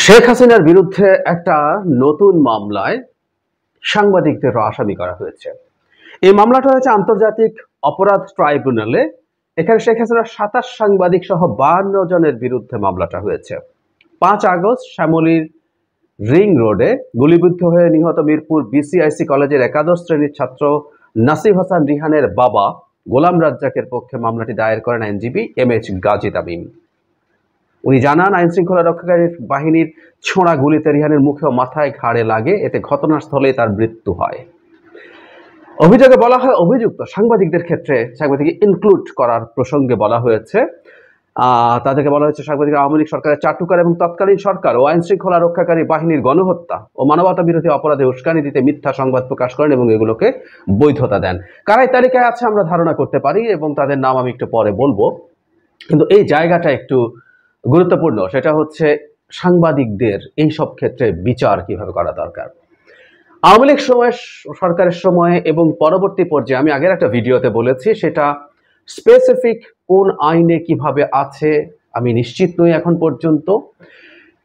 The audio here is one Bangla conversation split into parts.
শেখ হাসিনার বিরুদ্ধে একটা নতুন মামলায় সাংবাদিকদেরও আসামি করা হয়েছে। এই মামলাটা হয়েছে আন্তর্জাতিক অপরাধ ট্রাইব্যুনালে। এখানে শেখ হাসিনার ২৭ সাংবাদিক সহ ৫২ জনের বিরুদ্ধে মামলাটা হয়েছে। ৫ আগস্ট শ্যামলীর রিং রোডে গুলিবিদ্ধ হয়ে নিহত মিরপুর বিসিআইসি কলেজের একাদশ শ্রেণীর ছাত্র নাসিব হাসান রিহানের বাবা গোলাম রাজ্জাকের পক্ষে মামলাটি দায়ের করেন আইনজীবী এমএইচ গাজী তামিম। উনি জানান, আইন শৃঙ্খলা রক্ষাকারী বাহিনীর ছোড়া গুলিতে রিহানের মুখে ও মাথায় ঘাড়ে লাগে, এতে ঘটনাস্থলে তার মৃত্যু হয়। অভিযোগে বলা হয়, অভিযুক্ত সাংবাদিকদের ক্ষেত্রে সাংবাদিক ইনক্লুড করার প্রসঙ্গে বলা হয়েছে, তাদেরকে বলা হয়েছে সাংবাদিক আওয়ামী লীগ সরকারের চাটুকার এবং তৎকালীন সরকার ও আইন শৃঙ্খলা রক্ষাকারী বাহিনীর গণহত্যা ও মানবতা বিরোধী অপরাধে উস্কানি দিতে মিথ্যা সংবাদ প্রকাশ করেন এবং এগুলোকে বৈধতা দেন। কারাই তালিকায় আছে আমরা ধারণা করতে পারি এবং তাদের নাম আমি একটু পরে বলবো, কিন্তু এই জায়গাটা একটু গুরুত্বপূর্ণ। সেটা হচ্ছে সাংবাদিকদের এই সব ক্ষেত্রে বিচার কিভাবে করা দরকার। আওয়ামী লীগ সরকারের সময়ে এবং পরবর্তী পর্যায়ে আমি আগের একটা ভিডিওতে বলেছি, সেটা স্পেসিফিক কোন আইনে কিভাবে আছে আমি নিশ্চিত নই এখন পর্যন্ত,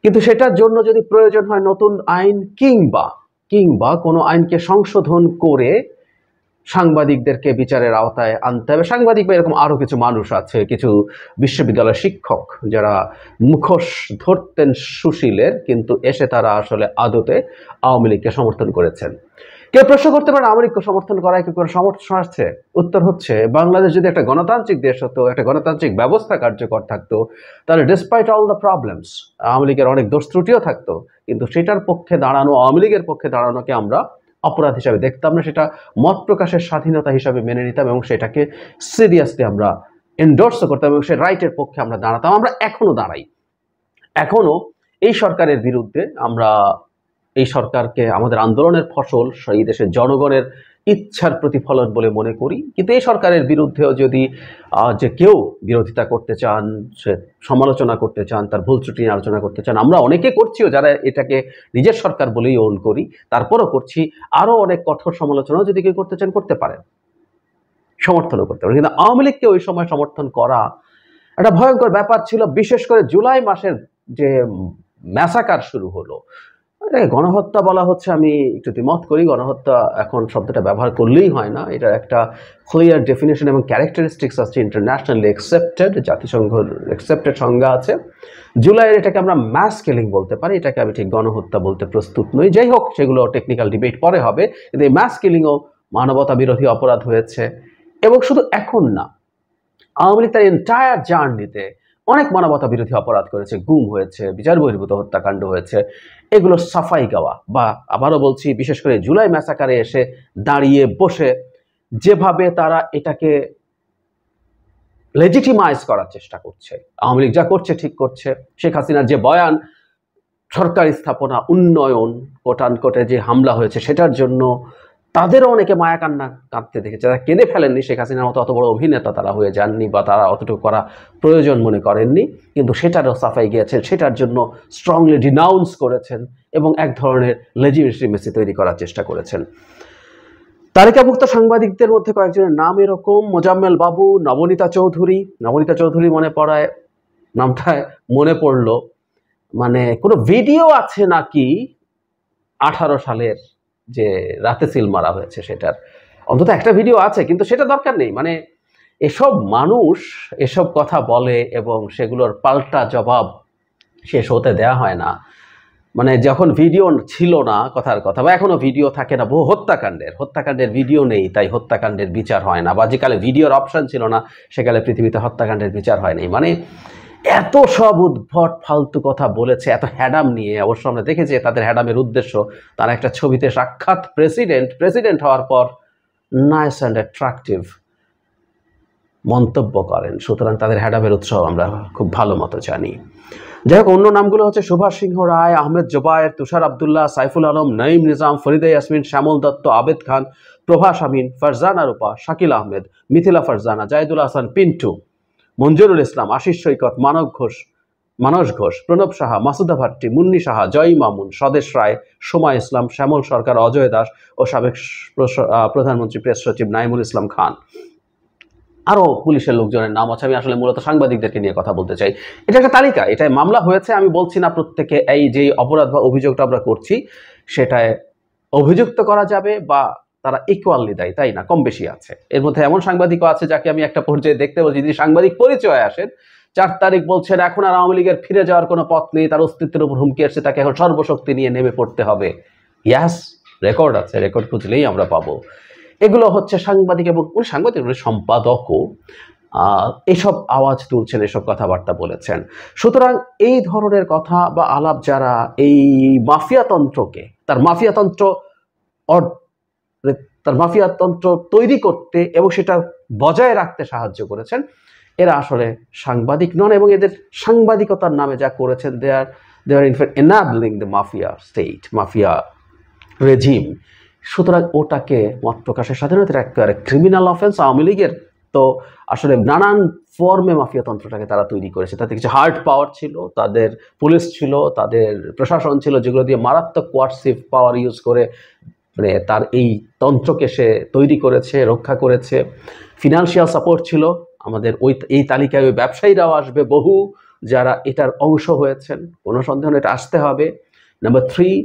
কিন্তু সেটার জন্য যদি প্রয়োজন হয় নতুন আইন কিংবা কোনো আইনকে সংশোধন করে সাংবাদিকদেরকে বিচারের আওতায় আনতে হবে। সাংবাদিক বা এরকম আরো কিছু মানুষ আছে, কিছু বিশ্ববিদ্যালয়ের শিক্ষক যারা মুখোশ ধরতেন সুশীলের, কিন্তু এসে তারা আসলে আদতে আওয়ামী লীগকে সমর্থন করেছেন। কেউ প্রশ্ন করতে পারে আওয়ামী লীগকে সমর্থন করায় কি করে সমর্থন আসছে? উত্তর হচ্ছে, বাংলাদেশ যদি একটা গণতান্ত্রিক দেশ হতো, একটা গণতান্ত্রিক ব্যবস্থা কার্যকর থাকতো, তাহলে despite all the problems Awami লীগের অনেক দোষ ত্রুটিও থাকতো, কিন্তু সেটার পক্ষে দাঁড়ানো, আওয়ামী লীগের পক্ষে দাঁড়ানোকে আমরা অপরাধ হিসাবে দেখতাম না, সেটা মত প্রকাশের স্বাধীনতা হিসাবে মেনে নিতাম এবং সেটাকে সিরিয়াসলি আমরা এন্ডোর্সও করতাম এবং সে রাইটের পক্ষে আমরা দাঁড়াতাম। আমরা এখনো দাঁড়াই, এখনো এই সরকারের বিরুদ্ধে আমরা এই সরকারকে আমাদের আন্দোলনের ফসল, সেই দেশের জনগণের ইচ্ছার প্রতিফলন বলে মনে করি। কিন্তু এই সরকারের বিরুদ্ধেও যদি যে কেউ বিরোধিতা করতে চান, সে সমালোচনা করতে চান, তার ভুল ত্রুটি নিয়ে আলোচনা করতে চান, আমরা অনেকে করছিও, যারা এটাকে নিজের সরকার বলেই ওন করি, তারপরও করছি। আরও অনেক কঠোর সমালোচনাও যদি কেউ করতে চান করতে পারেন, সমর্থনও করতে পারেন। কিন্তু আওয়ামী লীগকে ওই সময় সমর্থন করা একটা ভয়ঙ্কর ব্যাপার ছিল। বিশেষ করে জুলাই মাসের যে ম্যাসাকার শুরু হলো, গণহত্যা বলা হচ্ছে, আমি একটু দ্বিমত করি। গণহত্যা এখন শব্দটা ব্যবহার করলেই হয় না, এটার একটা ক্লিয়ার ডেফিনেশন এবং ক্যারেক্টারিস্টিক্স আছে, ইন্টারন্যাশনালি অ্যাকসেপ্টেড, জাতিসংঘের অ্যাকসেপ্টেড সংজ্ঞা আছে। জুলাইয়ের এটাকে আমরা ম্যাস কিলিং বলতে পারি, এটাকে আমি ঠিক গণহত্যা বলতে প্রস্তুত নই। যাই হোক, সেগুলো টেকনিক্যাল ডিবেট পরে হবে, কিন্তু এই ম্যাস কিলিংও মানবতা বিরোধী অপরাধ হয়েছে। এবং শুধু এখন না, আওয়ামী লীগ তার এন্টায়ার জার্নিতে অনেক মানবতা বিরোধী অপরাধ করেছে, গুম হয়েছে, বিচার বহির্ভূত হত্যাকাণ্ড হয়েছে। এগুলো সাফাই গাওয়া, বা আবারও বলছি, বিশেষ করে জুলাই ম্যাসাকারে এসে দাঁড়িয়ে বসে যেভাবে তারা এটাকে লেজিটিমাইজ করার চেষ্টা করছে, আওয়ামী লীগ যা করছে ঠিক করছে। শেখ হাসিনার যে বয়ান, সরকারি স্থাপনা উন্নয়ন, কোটানকোটে যে হামলা হয়েছে, সেটার জন্য তাদেরও অনেকে মায়া কান্না কাঁদতে দেখেছে। তারা কেঁদে ফেলেননি, শেখ হাসিনার মতো অত বড় অভিনেতা তারা হয়ে যাননি, বা তারা অতটুকু করা প্রয়োজন মনে করেননি, কিন্তু সেটারও সাফাই গিয়েছেন, সেটার জন্য স্ট্রংলি ডিনাউন্স করেছেন এবং এক ধরনের লেজিটিমেসি তৈরি করার চেষ্টা করেছেন। তালিকাভুক্ত সাংবাদিকদের মধ্যে কয়েকজনের নাম এরকম: মোজাম্মেল বাবু, নবনীতা চৌধুরী মনে পড়ায়, নামটায় মনে পড়লো, মানে কোনো ভিডিও আছে নাকি 18 সালের যে রাতে সিল মারা হয়েছে, সেটার অন্তত একটা ভিডিও আছে, কিন্তু সেটা দরকার নেই। মানে এসব মানুষ এসব কথা বলে এবং সেগুলোর পাল্টা জবাব শেষ হতে দেয়া হয় না। মানে যখন ভিডিও ছিল না, কথার কথা, বা এখনো ভিডিও থাকে না, বহু হত্যাকাণ্ডের ভিডিও নেই, তাই হত্যাকাণ্ডের বিচার হয় না, বা যেকালে ভিডিওর অপশন ছিল না, সেকালে পৃথিবীতে হত্যাকাণ্ডের বিচার হয়নি। মানে এত সব উদ্ভট ফালতু কথা বলেছে, এত হ্যাডাম নিয়ে। অবশ্য আমরা দেখেছি তাদের হ্যাডামের উদ্দেশ্য, তারা একটা ছবিতে সাক্ষাৎ প্রেসিডেন্ট হওয়ার পর নাইস অ্যান্ড অ্যাট্রাকটিভ মন্তব্য করেন, সুতরাং তাদের হ্যাডামের উৎস আমরা খুব ভালো মতো জানি। যাই হোক, অন্য নামগুলো হচ্ছে সুভাষ সিংহ রায়, আহমেদ জোবায়ের, তুষার আবদুল্লাহ, সাইফুল আলম, নঈম নিজাম, ফরিদা ইয়াসমিন, শ্যামল দত্ত, আবেদ খান, প্রভাস আমিন, ফারজানা রূপা, শাকিল আহমেদ, মিথিলা ফারজানা, জাহিদুল হাসান পিন্টু, মঞ্জুরুল ইসলাম, আশিস সৈকত, মানস ঘোষ, প্রণব সাহা, মাসুদা ভাট্টি, মুন্নি সাহা, জয়ী মামুন, স্বদেশ রায়, সোমা ইসলাম, শ্যামল সরকার, অজয় দাস ও সাবেক প্রধানমন্ত্রী প্রেস সচিব নাইমুল ইসলাম খান। আরো পুলিশের লোকজনের নাম আছে। আমি আসলে মূলত সাংবাদিকদেরকে নিয়ে কথা বলতে চাই। এটা একটা তালিকা, এটাই মামলা হয়েছে। আমি বলছি না প্রত্যেকে এই যে অপরাধ বা অভিযোগটা আমরা করছি সেটায় অভিযুক্ত করা যাবে বা তারা ইকুয়ালি দায়ী, তাই না, কম বেশি আছে। এর মধ্যে এমন সাংবাদিকও আছে যাকে আমি একটা পর্যায়ে দেখতে বলছি, যদি সাংবাদিক পরিচয় আসেন 4 তারিখ বলছেন এখন আর আওয়ামী লীগের ফিরে যাওয়ার কোনো পথ নেই, তার অস্তিত্বের উপর হুমকি আসছে, তাকে এখন সর্বশক্তি নিয়ে নেমে পড়তে হবে। ইয়াস, রেকর্ড আছে, রেকর্ড খুঁজলেই আমরা পাবো। এগুলো হচ্ছে সাংবাদিক এবং সাংবাদিক সম্পাদকও এসব আওয়াজ তুলছেন, এসব কথাবার্তা বলেছেন। সুতরাং এই ধরনের কথা বা আলাপ যারা এই মাফিয়াতন্ত্রকে তার মাফিয়াতন্ত্র তৈরি করতে এবং সেটা বজায় রাখতে সাহায্য করেছেন, এরা আসলে সাংবাদিক নন এবং এদের সাংবাদিকতার নামে যা করেছেন they are in fact enabling the mafia state, mafia regime. সুতরাং ওটাকে মত প্রকাশের স্বাধীনতা একেবারে ক্রিমিনাল অফেন্স। আওয়ামী লীগের তো আসলে নানান ফর্মে মাফিয়াতন্ত্রটাকে তারা তৈরি করেছে। তাতে কিছু হার্ড পাওয়ার ছিল, তাদের পুলিশ ছিল, তাদের প্রশাসন ছিল, যেগুলো দিয়ে মারাত্মক কোয়ার্সিভ পাওয়ার ইউজ করে মানে তার এই তন্ত্রকে সে তৈরি করেছে, রক্ষা করেছে। ফিনান্সিয়াল সাপোর্ট ছিল, আমাদের এই তালিকায় ওই ব্যবসায়ীরাও আসবে বহু, যারা এটার অংশ হয়েছেন, কোনো সন্দেহ নেই, এটা আসতে হবে। নাম্বার 3,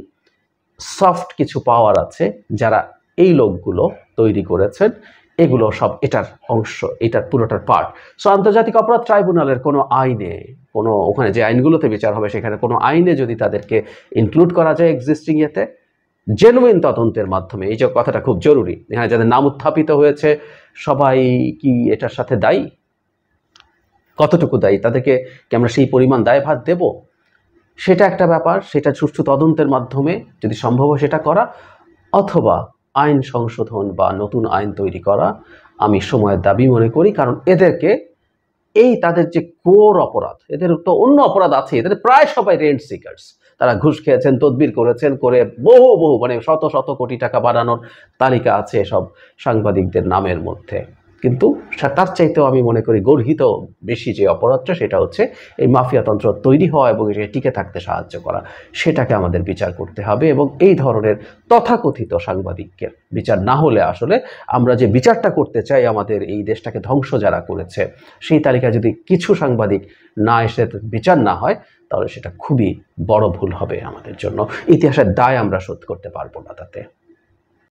সফট কিছু পাওয়ার আছে যারা এই লোকগুলো তৈরি করেছেন, এগুলো সব এটার অংশ, এটার পুরোটার পার্ট। সো আন্তর্জাতিক অপরাধ ট্রাইব্যুনালের কোনো আইনে, কোনো ওখানে যে আইনগুলোতে বিচার হবে সেখানে কোনো আইনে যদি তাদেরকে ইনক্লুড করা যায় এক্সিস্টিং এতে, জেনুইন তদন্তের মাধ্যমে, এই যে কথাটা খুব জরুরি, এখানে যাদের নাম উত্থাপিত হয়েছে সবাই কি এটার সাথে দায়ী, কতটুকু দায়ী, তাদেরকে কি আমরা সেই পরিমাণ দায়ভার দেব, সেটা একটা ব্যাপার। সেটা সুষ্ঠু তদন্তের মাধ্যমে যদি সম্ভব হয় সেটা করা, অথবা আইন সংশোধন বা নতুন আইন তৈরি করা আমি সময়ের দাবি মনে করি। কারণ এদেরকে এই তাদের যে কোর অপরাধ, এদের তো অন্য অপরাধ আছে, এদের প্রায় সবাই রেন্ট সিকার্স, তারা ঘুষ খেয়েছেন, তদবির করেছেন, করে বহু বহু মানে শত শত কোটি টাকা বাড়ানোর তালিকা আছে সব সাংবাদিকদের নামের মধ্যে। কিন্তু তার চাইতেও আমি মনে করি গর্হিত বেশি যে অপরাধটা, সেটা হচ্ছে এই মাফিয়াতন্ত্র তৈরি হওয়া এবং এটাকে টিকে থাকতে সাহায্য করা। সেটাকে আমাদের বিচার করতে হবে এবং এই ধরনের তথাকথিত সাংবাদিককে বিচার না হলে আসলে আমরা যে বিচারটা করতে চাই, আমাদের এই দেশটাকে ধ্বংস যারা করেছে, সেই তালিকায় যদি কিছু সাংবাদিক না এসে বিচার না হয়, তাহলে সেটা খুবই বড় ভুল হবে আমাদের জন্য। ইতিহাসের দায় আমরা শোধ করতে পারবো না তাতে।